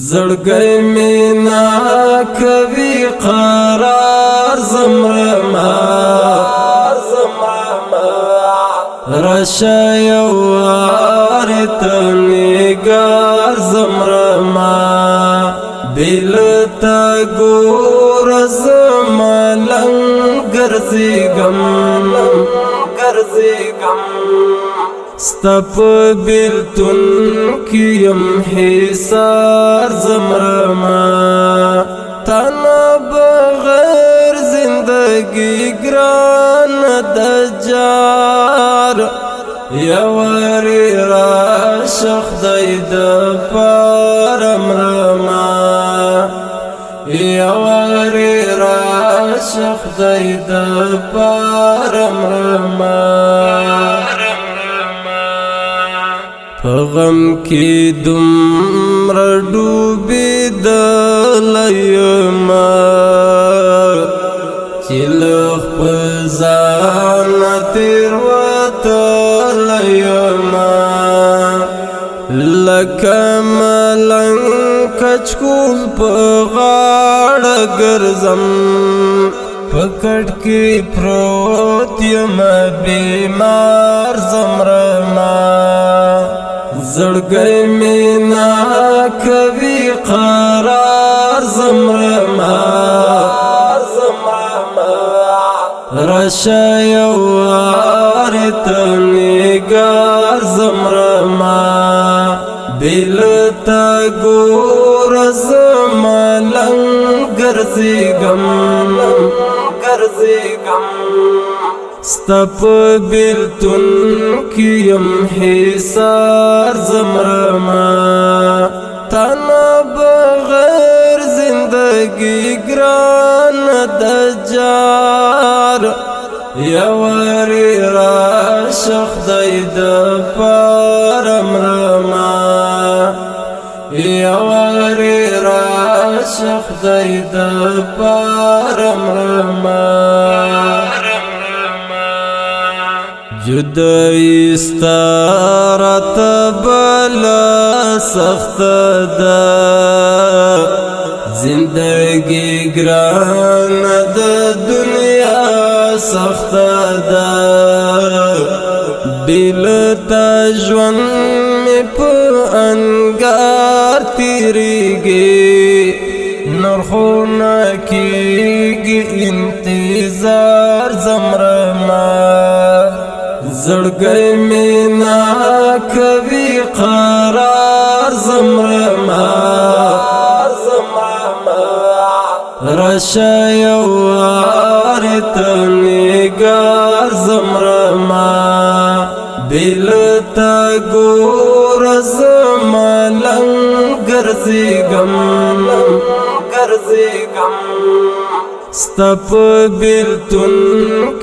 زړګی مینا کوي قرار زمرما رشه یوار تنگار زمرما دلتا گور زمالنگ گرزیگم ستپ بیلتن کیم حسار زمرما تانا بغیر زندگی گران دجار یواری راشخ دید پارمرما یواری راشخ دید پارمرما غم کی دمر ډوبې دلایما چلخ پزان تیر وتلایما لکملن کچکول په غاړه ګرځم پکړ کې پروت یم بیمار زمرما زړګی مینا کوي قرار زمرما رشه یوار تنگار زمرما دلتا گور زمالنگ گرزیگم ستپ بیلتن کیم حسار زمرما تانا بغیر زندگی گران دجار یواری راشخ دید پارمرما یواری راشخ دید پارمرما جدائی ستارت بلا سخت دا زندگی گران دا دنیا سخت دا دلتا جوان میں پا انگار تیریگی نرخونا کیگی انتظار زمرما زړګی مینا کوي قرار زمرما رشه یوار تنگار زمرما دلتا گور زمالنگ گرزیگم ستپ بیلتن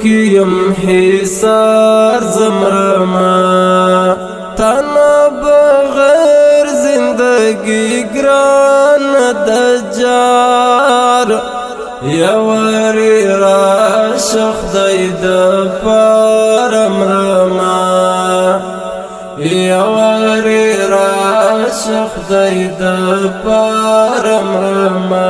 کیم حسار زمرما تانا بغیر زندگی گران دجار یواری راشخ دید پارمرما یواری راشخ دید پارمرما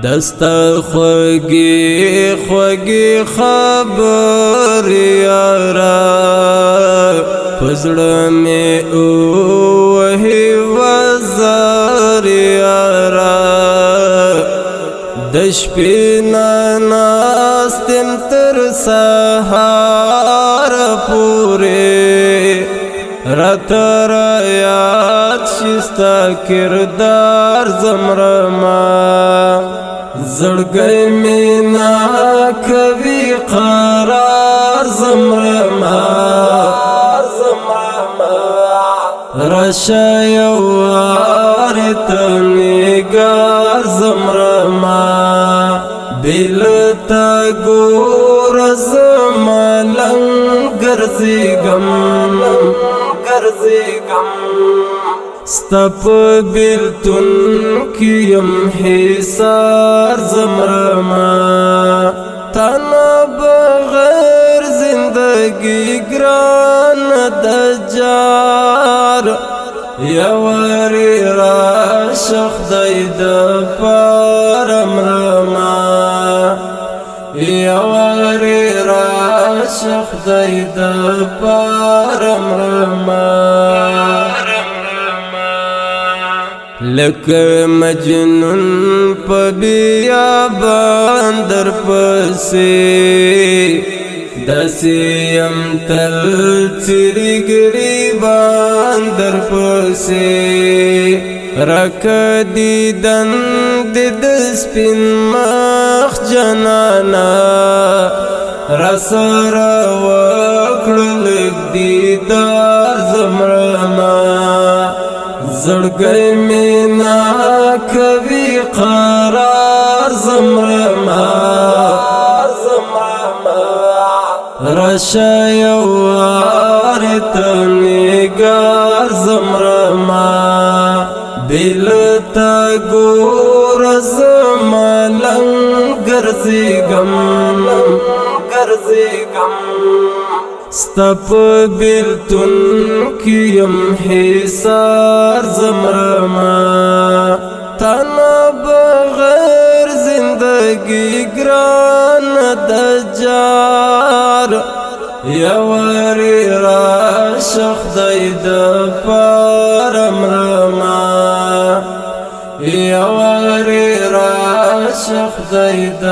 دستا خوگی خوگی خبر یارا پزړه می اوهی وزار یارا د شپې ناستم تر سهار پورې راتر یاد شستا کردار زمرما زړګی مینا کوي قرار زمرما رشه یوار تنگار زمرما دلتا گور زمالنگ گرزیگم ستپ بیلتن کیم حسار زمرما تانا بغیر زندگی گران دجار یواری راشه خدای د پاره مرما یواری راشه خدای د پاره مرما لکه مجنون په بیابان در پسې داسې یم تل څیرې ګریبان در پسې راکه دیدن د سپین مخ جانانا راسره وکړه لږ دیدار زمرما زړګی مې ناکوي قرار زمرما راشه یووارې ته نګار زمرما دلته ګوره زما لنګ ګرځېږم ستا په بیلتون کې یم حصار زمرما تا نه بغیر زندګي ګرانه د جار یواری راشه خدای د پاره مرما یواری راشه خدای د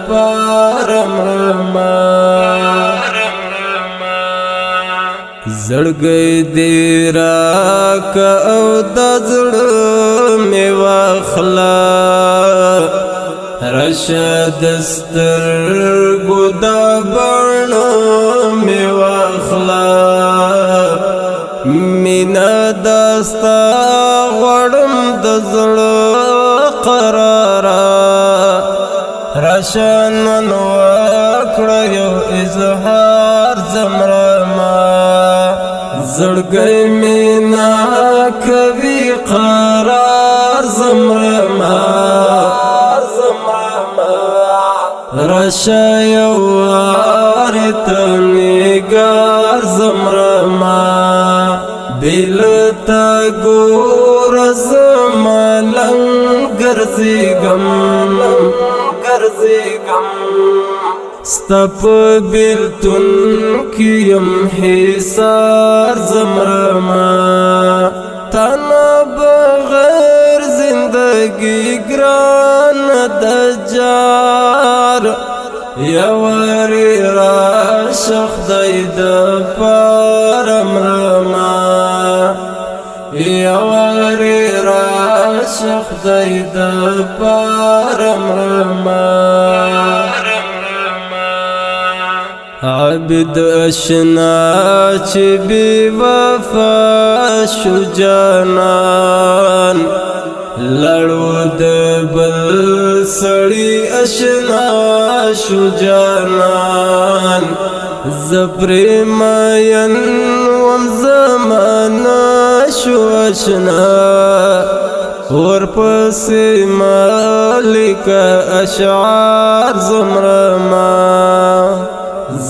پاره مرما زړګی دې راکه او د زړه مې واخله راشه د سترګو د بڼه مې واخله مینه دا ستا غواړم د زړه قراره راشه نن وکړه یو اظهار زمرما زړګی مې ناکوي قرار زمرما راشه یووارې ته نګار زمرما دلته ګوره زما لنګ ګرځېږم ستا په بیلتون کې یم حصار زمرما تا نه بغیر زندګي ګرانه د جار یواری راشه خدای د پاره مرما یواری راشه خدای د پاره مرما عبد اشنا چې بی وفا شو جانان لړو د بل سړی اشنا شو جانان زپری ماین وم زمانه شو اشنا ورپسې مالک اشعار زمرما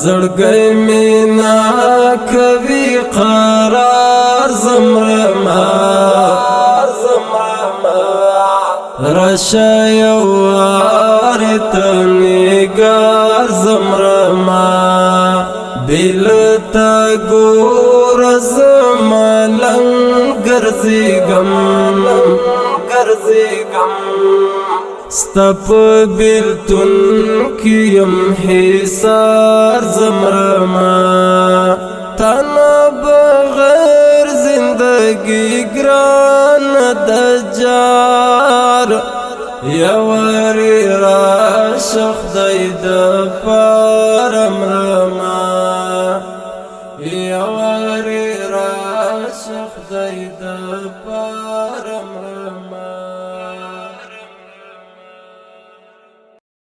زړګی مې ناکوي قرار زمرما راشه یووارې ته نګار زمرما دلته ګوره زما لنګ ګرځېږم ستا په بیلتون کې یم حصار زمرما تا نه بغیر زندګي ګرانه د جار یواری راشه خدای د پاره مرما یواری راشه خدای د پاره